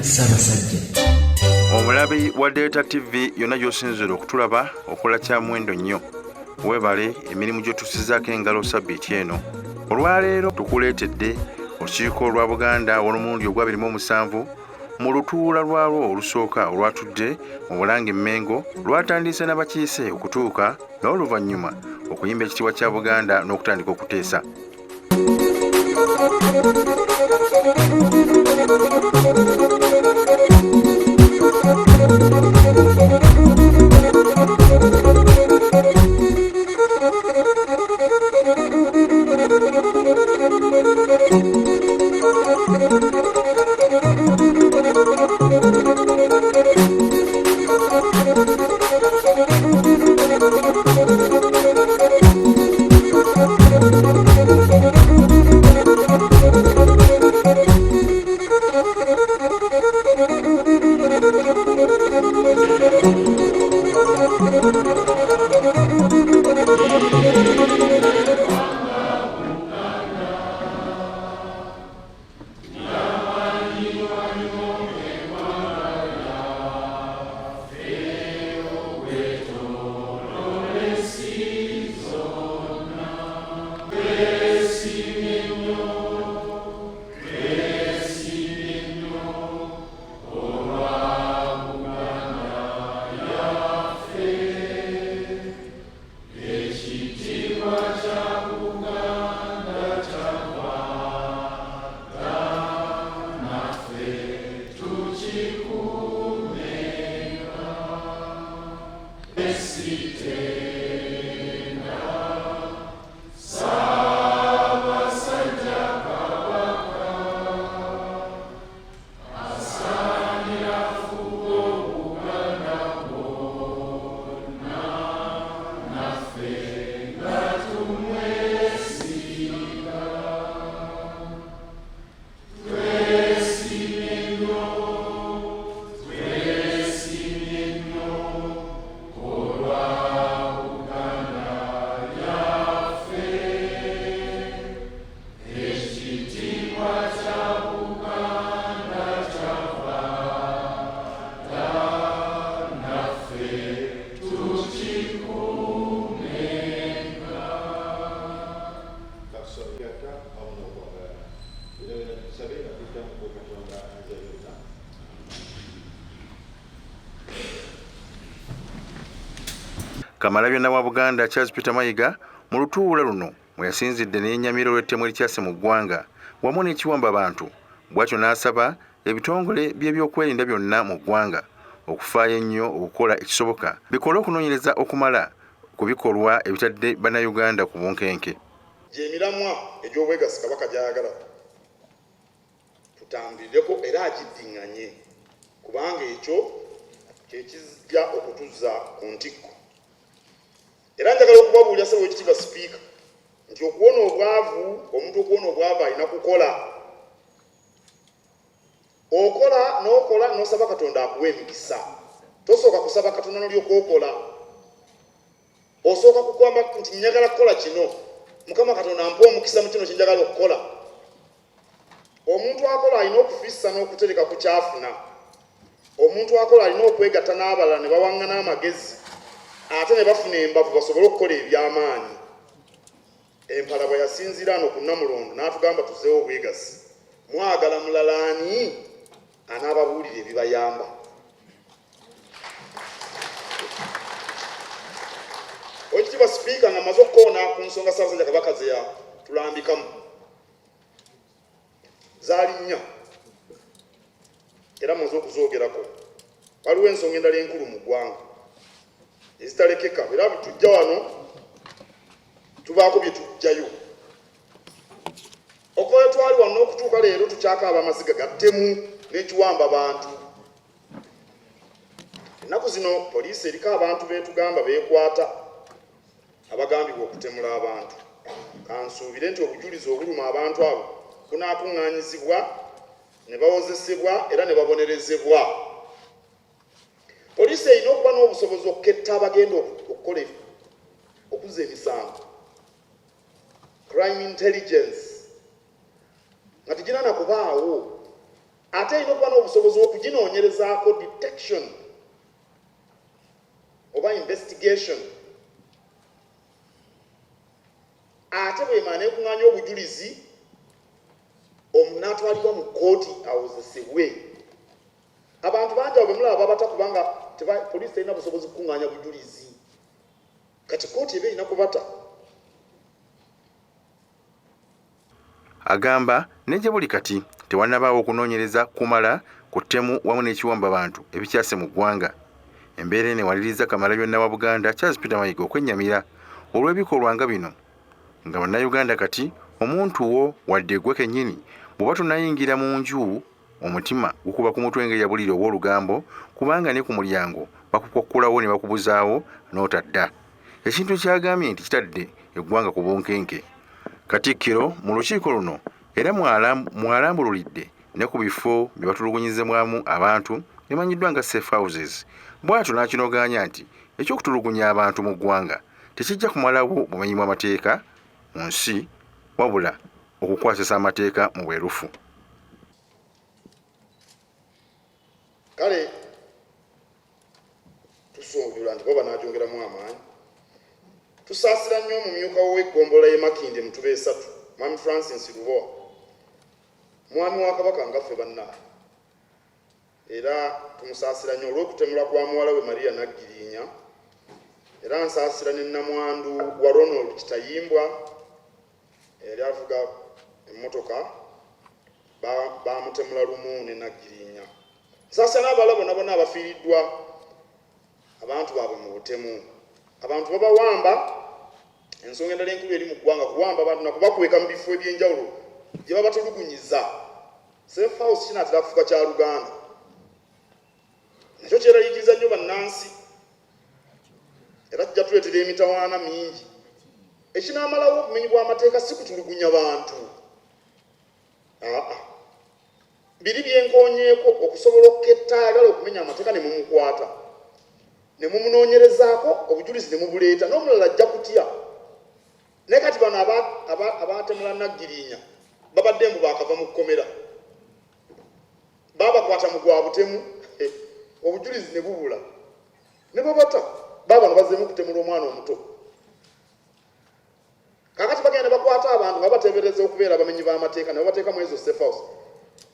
Ssaabasajja. Omulabi wa Delta TV yonna gy'osinzira okutulaba okola kya muwendo nnyo. Weebale emirimu gy'otusizaako engalo sabbiiti eno. Olwaleero tukuleetedde olukiiko lwa Buganda olw'omulundi ogwa 27 mu lutuula lwalwo olusooka olwatudde mu Bulange Mmengo lwatandise n'abakiise okutuuka n'oluvannyuma okuyimba ekitiibwa kya Buganda n'okutandika okuteesa. Kamalabyonna wa Buganda Charles Peter Mayiga mu lutuula luno mwe yasinzidde n'ennyamira olw'ettemu erikyase mu ggwanga wamu n'ekiwamba abantu bw'atyo n'asaba ebitongole by'ebyokwerinda byonna mu ggwanga okufaayo ennyo okukola ekisoboka bikole okunoonyereza okumala ku bikolwa ebitadde bannayuganda ku bunkenke. Gy'emiramwa egy'obwegassi Kabaka gy'ayagala tutambuliddeko era agiddiŋŋanye kubanga ekyo kye kijja okutuzza Kuntikko. Era njagala okubabuulira ssebo ekitiibwa sipiika nti okuwona obwavu omuntu okuwona obwavu alina kukola. Okola n'okola n'osaba Katonda akuwa emikisa. Tosooka kusaba Katonda n'olyoka okola. Osooka kugamba nti njagala kukola kino, Mukama Katonda ampa omukisa mu kino kye njagala okukola. Omuntu akola alina okufissa n'okutereka ku kyafuna. Omuntu akola alina okwegatta n'abalala ne bawaŋŋana amagezi ate ne bafuna embavu basobole okukola eby'amaanyi. Empala bwe yasinzira ano ku Namulondo n'atugamba tuzeewo obwegassi. Mwagala mulala ani anaababuulira ebibayamba? Oweekitiibwa sipiika nga amaze okukoona ku nsonga Ssaabasajja Kabaka ze yatulambikamu zaali nnya era muze okuzoogerako. Waliwo ensonga endala enkulu mu ggwanga ezitalekeka era tujja wano tubaako bye tujjayo. Okuva twali wano n'okutuuka leero tukyakaaba amaziga gattemu n'ekiwamba bantu. Ennaku zino poliisi eriko abantu beetugamba beekwata abagambibwa okutemula abantu. Kansuubire nti obujulizi obuluma abantu abo bunaakuŋŋaanyizibwa ne bawozesebwa era ne babonerezebwa. Poliisi erina okuba n'obusobozi okuketta abagenda okukola okuzza emisango. Crime intelligence nga tegirana kubaawo ate alina okuba n'obusobozi okuginoonyerezaako detection oba investigation, ate bwemala nekuŋŋaanya obujulizi omunaatwalibwa mu kkooti awozesebwe. Abantu bangi awo bemulaba babata kubanga poliisi terina busobozi kukuŋŋaanya bujulizi, kati kkooti eba erina kubata. Agamba ne gye buli kati tewannabaawo okunoonyereza kumala ku ttemu wamu n'ekiwamba bantu ebikyase mu ggwanga. Embeera eno ewaliriza Kamalabyonna wa Buganda Charles Peter Mayiga okwennyamira olw'ebikolwa nga bino, nga bannayuganda kati omuntu wo wadde gwe kennyini bw'oba tunayingira mu nju omutima gukuba ku mutwe ng'eyabulira oba olugambo, kubanga ne ku mulyango bakukokkulawo ne bakubuzaawo n'otadda. Ekintu kyagambye nti kitadde eggwanga ku bunkenke. Katikkiro mu lukiiko luno era mwalambululidde ne ku bifo bye batulugunyizibwamu abantu emanyiddwa nga safe houses. Bw'atyo n'akinogaanya nti eky'okutulugunya abantu mu ggwanga tekijja kumalawo bumenyi bw'amateeka mu nsi, wabula okukwasisa amateeka mu bwerufu. Kale tusuubira nti baba n'agyongeramu amaanyi. Tusaasira nnyo omumyuka w'eggombolola y'e Makindye mu Tube esatu, Mwami Francis Lubowa, mwami wa Kabaka ngaffe bannaffe. Era tumusaasira nnyo olw'okutemulwa kwa muwala we Maria Naggirinya, era nsaasira ne nnamwandu wa Ronald Kitayimbwa yali avuga emmotoka bamutemula lumu ne Naggirinya. Nsaasira n'abala bonna bonna abafiiriddwa abantu baabwe mu butemu. Abantu babawamba, ensonga endala enkulu eri mu ggwanga kuwamba abantu nakubakweka mu bifo eby'enjawulo gye babatulugunyiza. Safe house kinaatera kufuuka kya Luganda, nakyo kyeraliikiriza nnyo bannansi, era kijja tuleetera emitawaana mingi. Ekinaamalawo obumenyi bw'amateeka si kutulugunya bantu, biri byenkoonyeeko okusobola okuketta ayagala okumenya amateeka ne mumukwata, ne mumunoonyerezaako obujulizi ne mubuleeta, n'omulala ajja kutya. Naye kati bano abaatemula Naggirinya babadde mbu baakava mu kkomera, baabakwata mu gwa butemu, obujulizi ne bubula, ne babata. Baabano bazzeemu kutemula omwana omuto. Kaakati bagenda ne bakwata abantu nga bateebereza okubeera abamenyi b'amateeka, ne babateeka mu ezo safe house,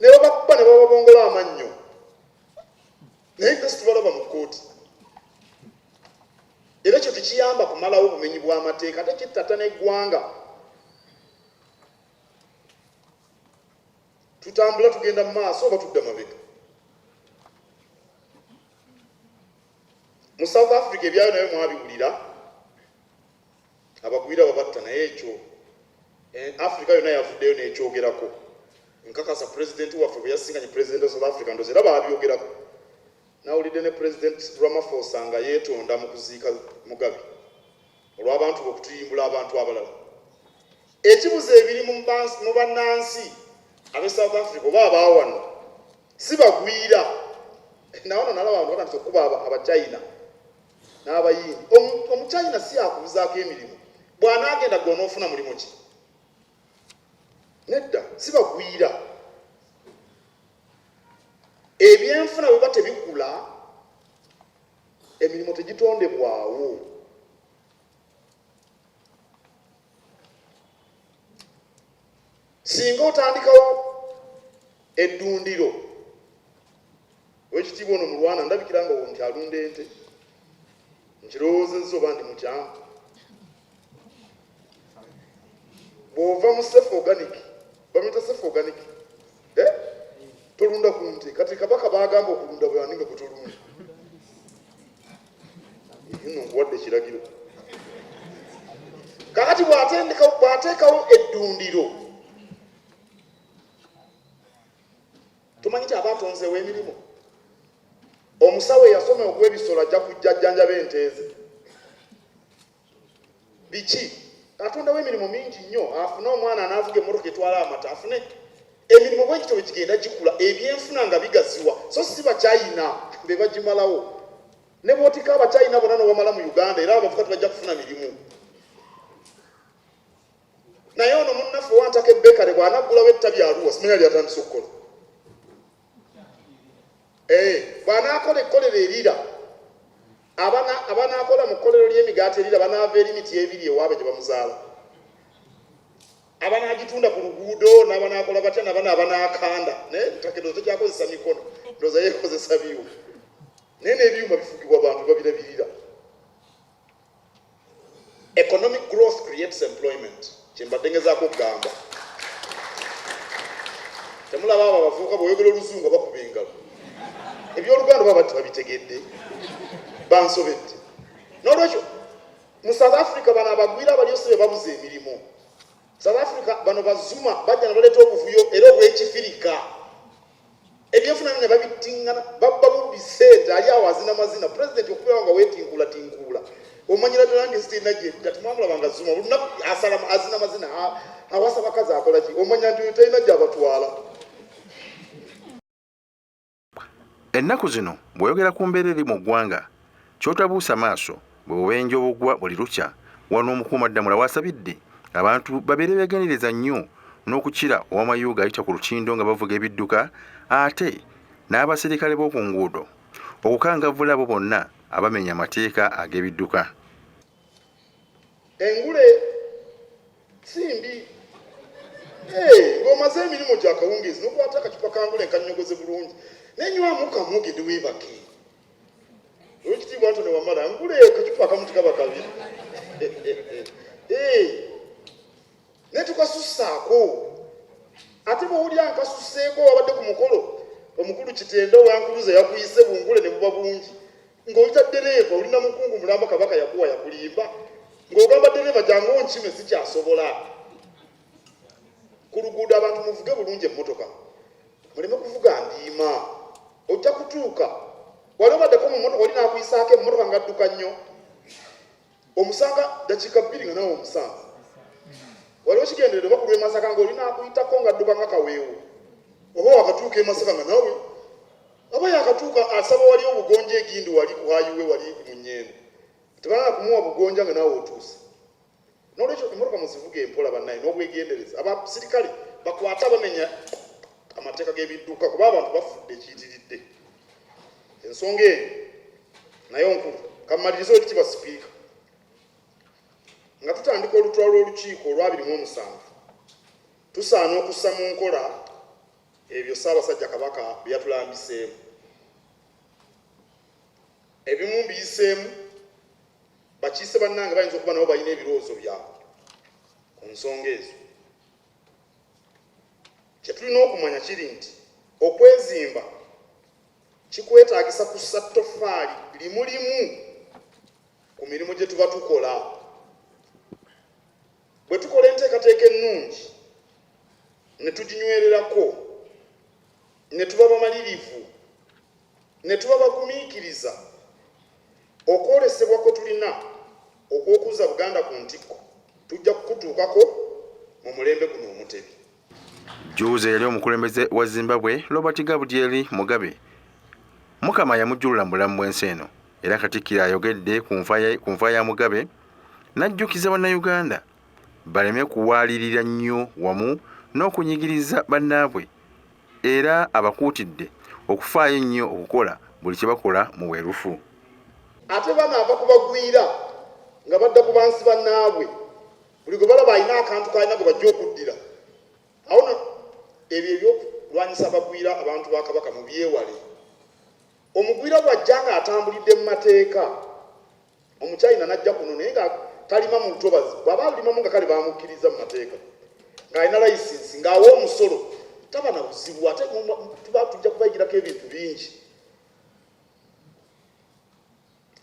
ne babakuba ne bababongola amannyo, naye nga situbalaba mu kkooti. Era ekyo tekiyamba kumalawo obumenyi bw'amateeka, ate kittata n'eggwanga. Tutambula tugenda mu maaso oba tudda mabega. Mu South Africa ebyayo nayo mwabiwulira, abagwira babatta, naye ekyo Africa yonna yavuddeyo n'ekyogerako. Nkakasa pulezidenti waffe bwe yasisinkanye pulezidenti wa South Africa ndozi era baabyogerako. Nawulidde ne President Ramaphosa nga yeetonda mu kuziika Mugabe olw'abantu okutuyimbula abantu abalala. Ekibuzo ebiri mu bannansi ab'e South Africa oba abaawano si bagwira. Nawano nalaba abantu batandise okuba Abachina n'abayindi. Omuchina si akubuzaako emirimu, bw'anaagenda gwe onoofuna mulimu ki? Nedda, si bagwira. Ebyenfuna bwe tebikula, emirimu tegitondebwawo. Singa otandikawo eddundiro, wekitiibwa ono mu Lwana ndabikira nga nti alunda ente, nkirowoozezza oba ndi mukyamu. Bw'ova mu safe organic, bamuyita safe organic, tolunda ku nte. Kati Kabaka baagamba okulunda bwe waninga kwe tolunda. Nno nkuwadde ekiragiro. Kakati bw'ateekawo eddundiro, tumanyi nti aba atonzeewo emirimu. Omusawo eyasoma ogw'ebisolo ajja kujja ajjanjaba ente ze. Biki? Atondawo emirimu mingi nnyo, afune omwana anaavuga emmotoka etwala amata, afune emirimu bwe kityo bwe kigenda gikula, ebyenfuna nga bigaziwa. So si Bachina be bagimalawo. Ne bw'otika Abachina bonna n'obamala mu Uganda, era abavuga tebajja kufuna mirimu. Naye ono munnaffe wantaka ebbekale bw'anaggulawo ettabi Arua, simanya lyatandise okukola. bw'anaakola ekkolero erira abanaakola mu kkolero ly'emigaati erira banaava erimiti ebiri ewaabwe gye bamuzaala abanaagitunda ku luguudo n'abanaakola batya nabana abanaakanda naye ntakedo tekyakozesa mikono ndooza yeekozesa byuma naye n'ebyuma bifugibwa bantu babirabirira. Economic growth creates employment. Kyembadde ngezaako okugamba temulaba abo abavubuka bw'oyogera oluzungu bakuba engalo ebyoluganda baba tebabitegedde bansobedde n'olwekyo mu South Africa bano abagwira abalyose be babuze emirimu. South Africa bano bazuma bajja nabaleeta obuvuyo era obwekifirika ebyenfuna ne babittingana babba bubi ssente ali awo azina mazina pulezidenti okubeera nga weetinkulatinkuula omanyira ddala nti sitina gyetta temwamulabanga zuma olunaku azina mazina awasa bakazi akola ki omanya nti talina gyabatwala. Ennaku zino bw'oyogera ku mbeera eri mu ggwanga ky'otabuusa maaso bwe bubenje obugwa buli lukya. Wano omukuumaddamula wasabidde abantu babeere beegendereza nnyo n'okukira ow'amayuga ayita ku lukindo nga bavuga ebidduka ate n'abaserikale b'oku nguudo okukangavvula abo bonna abamenya amateeka ag'ebidduka. Engule simbi ng'omaze emirimu gya kawungeezi n'okwata akacupa kangule nkanyogoze bulungi nenywamu kamuge ndiweebake olwekitiibwa Antony Wamala ngule akacupa akamu tikaba kabiri ne tukasussaako ate bw'owulira nkasuseeko wabadde ku mukolo omukulu Kitendo wankuluza yakuyise bungule ne buba bulungi ng'oyita ddereeva olina mukungu mulamba Kabaka yakuwa yakulimba ng'ogamba ddereeva jangu onkime sikyasobola. Ku luguudo abantu muvuge bulungi emmotoka muleme kuvuga ndiima ojja kutuuka wali obaddeko mu mmotoka oli naakuyisaako emmotoka ngadduka nnyo omusanga dakiika 2 nga nawe omusanze wali okigenderera oba ku lw'emasaka ng'oli naakuyitako ngadduka nga kaweewo oba wakatuuka emasaka nga nawe aba yakatuuka asaba wali obugonja egindi wali ku hayiwe wali mu nnyendo tebalala kumuwa bugonja nga nawe otuuse. N'olwekyo emmotoka muzivuga empola bannaye n'obwegendereza abasirikale bakwata bamenya amateeka g'ebidduka kuba abantu bafudde ekiyitiridde. Ensonga eyo nayo nkulu kammaliriza ekitiibwa sipiika nga tutandika olutwalo olukiiko olwa 27 tusaana okussa mu nkola ebyo Ssaabasajja Kabaka bye yatulambiseemu. Ebimu mbiyiseemu bakiise bannange bayinza okuba nabo balina ebirowoozo byabwe ku nsonga ezo. Kye tulina okumanya kiri nti okwezimba kikwetaagisa kussa ttoffaali limu limu ku mirimu gye tuba tukola. Bwe tukola enteekateeka ennungi ne tuginywererako ne tuba bamalirivu ne tuba bagumiikiriza okwolesebwa kwe tulina okw'okuza Buganda ku ntikko tujja kukutuukako mu mulembe guno omutebi. Juuze yali omukulembeze wa Zimbabwe Robert Gabriel Mugabe. Mukama yamujjulula mu bulamu bw'ensi eno era Katikkiro ayogedde ku nfa ya Mugabe n'ajjukiza bannayuganda baleme kuwaalirira nnyo wamu n'okunyigiriza bannaabwe era abakuutidde okufaayo ennyo okukola buli kye bakola mu bwerufu. Ate banaava kubagwira nga badda ku bansi bannaabwe buli gwe balaba alina akantu kalina gwe bajja okuddira awo ebyo ebyokulwanyisa abagwira abantu ba Kabaka mu byewale. Omugwira bw'ajja nga atambulidde mu mateeka omukyayina n'ajja kuno naye nga talima mu lutobazi bw'aba alulimamu nga kale bamukkiriza mu mateeka ng'alina layisinsi ng'awa omusolo taba na buzibu ate tujja kubayigirako ebintu bingi.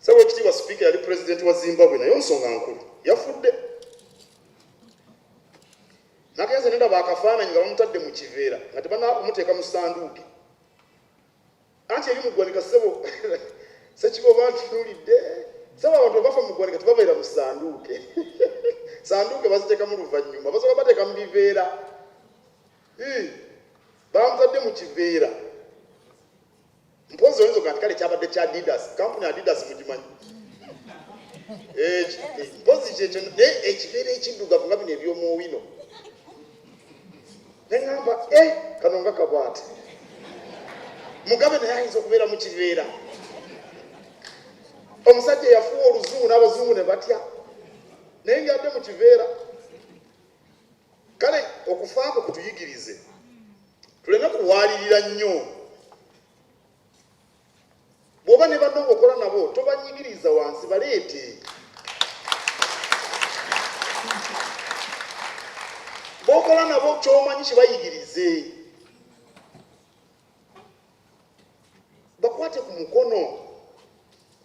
Ssawa ekitiibwa sipiika yali pulezidenti wa Zimbabwe naye nsonga nkulu yafudde. Nagenze nendaba akafaananyi nga bamutadde mu kiveera nga tebanaakumuteeka mu ssanduuke anti eri mu ggwanika ssebo Ssekiboba ntunuulidde ssebo abantu bafa mu ggwanika tebabeera mu ssanduuke ssanduuke baziteeka mu luvannyuma basooka bateeka mu biveera bamutadde mu kiveera. Mpozi oyinza nga kale kyabadde kya Adidas kampuni Adidas mugimanyi mpozi kyekyo ekiveera ekiddugavu nga bino eby'omuwino neŋŋamba kano nga kabwate Mugabe naye ayinza okubeera mu kiveera. Omusajja yafuwa oluzungu n'abazungu ne batya naye ng'adde mu kiveera. Kale okufaako kutuyigirize tuleme kuwaalirira nnyo. Bw'oba ne banno ng'okola nabo tobanyigiriza wansi, baleete. Bw'okola nabo ky'omanyi kibayigirize. Bakwate ku mukono.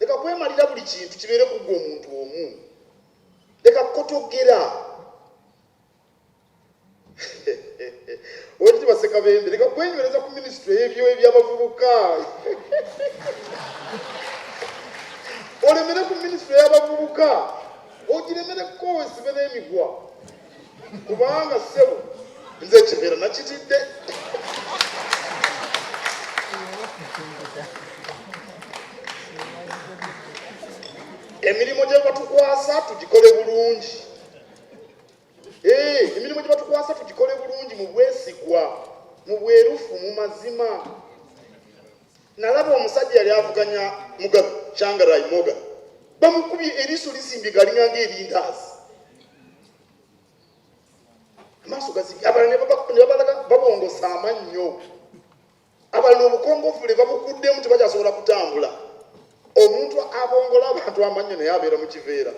Leka kwemalira buli kintu kibeere ku gwe omuntu omu. Leka kukotogera. Oti baseka bembe. Leka kwenywereza ku minisitule y'ebyo eby'abavubuka. Olemere ku minisitule y'abavubuka. Ogiremereko osibe n'emigwa. Kubanga ssebo nze ekibeera nakitidde. Emirimu gye batukwasa tugikole bulungi. Emirimu gye batukwasa tugikole bulungi mu bwesigwa, mu bwerufu, mu mazima. Nalaba omusajja yali avuganya Mugabe Shangarai Moga. Bamukubye eriiso lisimbiga linga ng'erindaazi. Amaaso gasimbi. Abalala ne babalaga babongosa amannyo. Abalala obukongovule babukuddemu tebakyasobola kutambula. Omuntu abongola abantu amannyo naye abeera mu kiveera.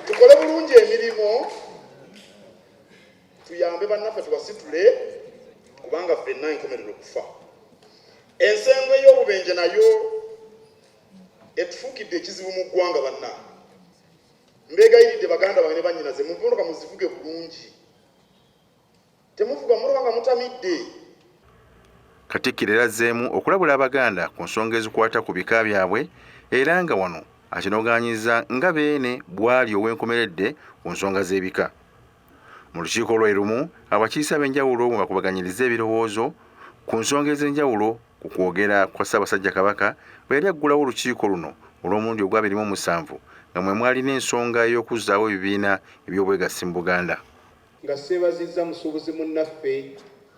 Tukole bulungi emirimu, tuyambe bannaffe tubasitule kubanga ffenna enkomerero okufa. Ensengo ey'obubenje nayo etufuukidde ekizibu mu ggwanga banna. Mbeegayiridde baganda bange ne bannyinaze muvunuka muzivuge bulungi. Temuvuga mulaba nga mutamidde. Katikkiro erazzeemu okulabula Abaganda ku nsonga ezikwata ku bika byabwe era nga wano akinogaanyiza nga beene bwali ow'enkomeredde ku nsonga z'ebika. Mu lukiiko lwe lumu abakiise ab'enjawulo bwe bakubaganyiriza ebirowoozo ku nsonga ez'enjawulo ku kwogera kwa Ssaabasajja Kabaka bwe yali aggulawo olukiiko luno olw'omulundi ogwa 27 nga mwe mwalina ensonga ey'okuzzaawo ebibiina eby'obwegassi mu Buganda. Nga seebazizza musuubuzi munnaffe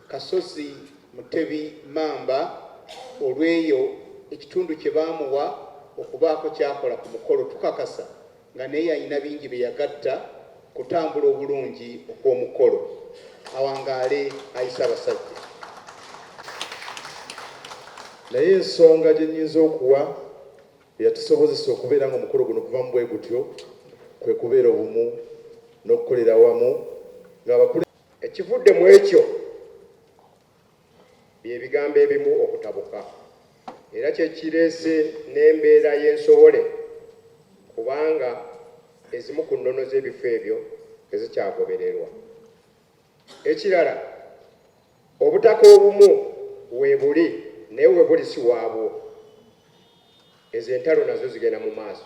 Kasozi Mutebi Mamba olw'eyo ekitundu kye baamuwa okubaako kyakola ku mukolo. Tukakasa nga naye alina bingi bye yagatta kutambula obulungi okw'omukolo. Awangaale ayise abasajja. Naye ensonga gye nnyinza okuwa eyatusobozesa okubeera nga omukolo guno kuva mu bwe gutyo kwe kubeera obumu n'okukolera awamu ng'abakulu. Ekivudde mu ekyo bye bigambo ebimu okutabuka era kye kireese n'embeera y'ensowole kubanga ezimu ku nnono z'ebifo ebyo tezikyagobererwa. Ekirala obutaka obumu weebuli naye weebuli si waabwo. Ezo entalo nazo zigenda mu maaso.